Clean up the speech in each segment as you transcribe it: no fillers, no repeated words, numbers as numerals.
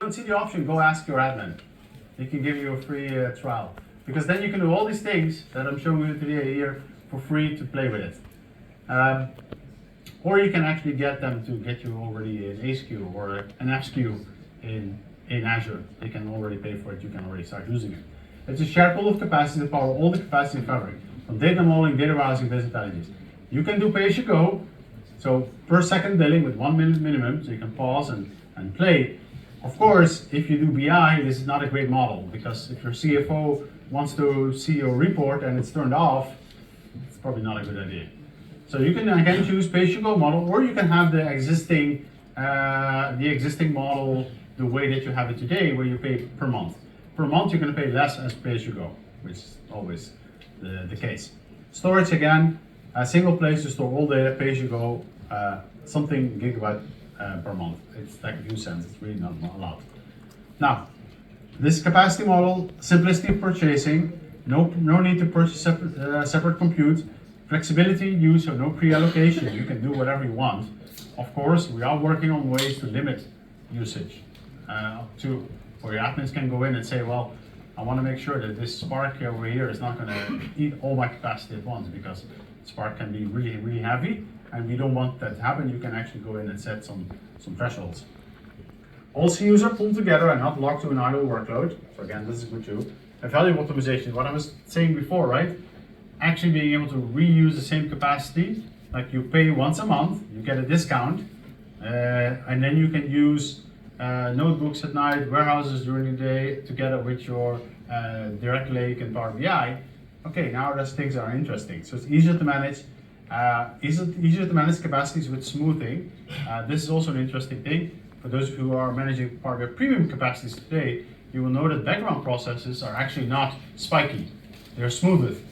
don't see the option, go ask your admin. He can give you a free trial. Because then you can do all these things that I'm showing you today here for free to play with it. Or you can actually get them to get you already an ASQ or an FSQ in Azure. They can already pay for it, you can already start using it. It's a shared pool of capacity to power all the capacity in Fabric, from data modeling, data warehousing, business intelligence. You can do pay-as-you-go, so per second billing with 1 minute minimum, so you can pause and play. Of course, if you do BI, this is not a great model, because if your CFO wants to see your report and it's turned off, it's probably not a good idea. So you can again choose pay-as-you-go model, or you can have the existing model the way that you have it today, where you pay per month. Per month you're going to pay less as pay-as-you-go, which is always the case. Storage again, a single place to store all data, pay-as-you-go, something gigabyte per month. It's like a few cents, it's really not a lot. Now, this capacity model, simplicity of purchasing, no need to purchase separate compute, flexibility use, so no pre-allocation, you can do whatever you want. Of course, we are working on ways to limit usage, where your admins can go in and say, well, I want to make sure that this Spark over here is not going to eat all my capacity at once, because Spark can be really, really heavy, and we don't want that to happen. You can actually go in and set some thresholds. All CUs are pulled together and not locked to an idle workload. So again, this is good too. And value optimization, what I was saying before, right? Actually being able to reuse the same capacity, like you pay once a month, you get a discount, and then you can use notebooks at night, warehouses during the day, together with your direct lake and Power BI. Okay, now those things are interesting. So it's easier to manage. Easier to manage capacities with smoothing. This is also an interesting thing. For those who are managing Power BI premium capacities today, you will know that background processes are actually not spiky. They're smoothed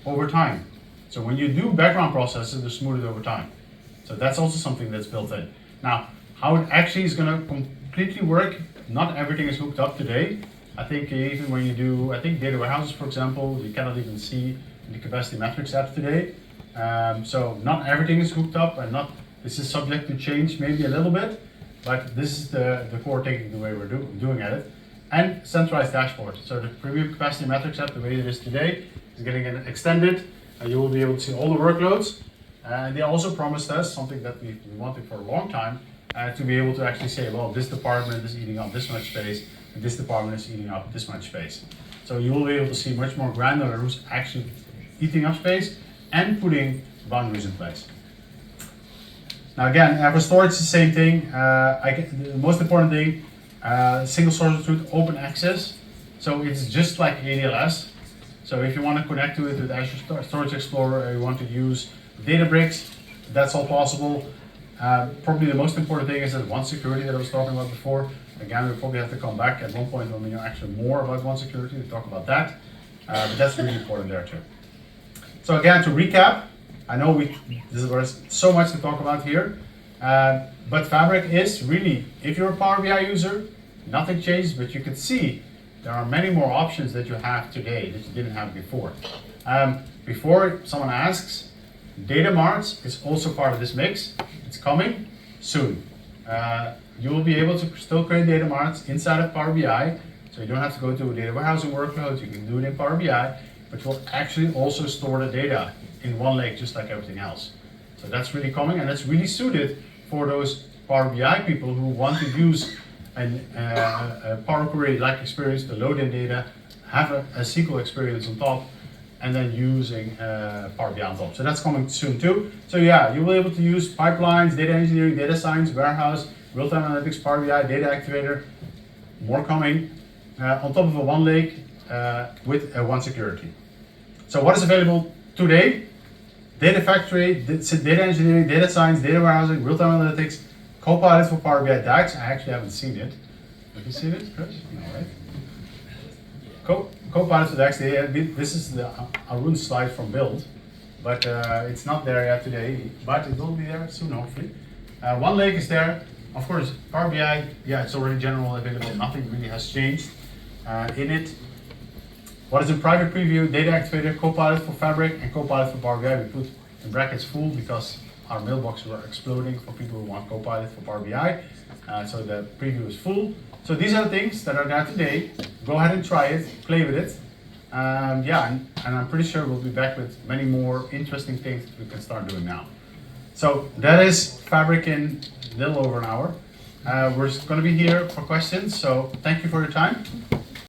over time. So when you do background processes, they're smoothed over time. So that's also something that's built in. Now, how it actually is going to completely work, not everything is hooked up today. I think even when you do, data warehouses, for example, you cannot even see in the capacity metrics app today. So not everything is hooked up, and this is subject to change maybe a little bit, but this is the core thinking, the way we're doing at it. And centralized dashboard. So the premium capacity metrics app, the way it is today, is getting extended. You will be able to see all the workloads. And they also promised us something that we wanted for a long time, to be able to actually say, well, this department is eating up this much space, and this department is eating up this much space. So you will be able to see much more granular who's actually eating up space and putting boundaries in place. Now again, for storage, the same thing. The most important thing, single source of truth, open access. So it's just like ADLS. So if you want to connect to it with Azure Storage Explorer, or you want to use Databricks, that's all possible. Probably the most important thing is that one security that I was talking about before. Again, we'll probably have to come back at one point when we know actually more about one security to talk about that. But that's really important there too. So again, to recap, I know there's so much to talk about here, but Fabric is really, if you're a Power BI user, nothing changed, but you can see there are many more options that you have today that you didn't have before. Before someone asks, data marts is also part of this mix. It's coming soon. You will be able to still create data marts inside of Power BI, so you don't have to go to a data warehousing workload, you can do it in Power BI, but you'll actually also store the data in OneLake just like everything else. So that's really coming, and that's really suited for those Power BI people who want to use a Power Query-like experience to load in data, have a SQL experience on top, and then using Power BI on top. So that's coming soon too. So yeah, you will be able to use pipelines, data engineering, data science, warehouse, real-time analytics, Power BI, data activator, more coming, on top of a OneLake with one security. So what is available today? Data factory, data engineering, data science, data warehousing, real-time analytics, Copilot for Power BI DAX. I actually haven't seen it. Have you seen it, Chris? No, right? Copilot for DAX. This is the Arun slide from Build, but it's not there yet today. But it will be there soon, hopefully. OneLake is there. Of course, Power BI. Yeah, it's already general available. Nothing really has changed in it. What is in private preview? Data activator, Copilot for Fabric, and Copilot for Power BI. We put in brackets full because our mailboxes were exploding for people who want Copilot for Power BI. So the preview is full. So these are the things that are there today. Go ahead and try it, play with it. Yeah, and I'm pretty sure we'll be back with many more interesting things that we can start doing now. So that is Fabric in a little over an hour. We're going to be here for questions, so thank you for your time.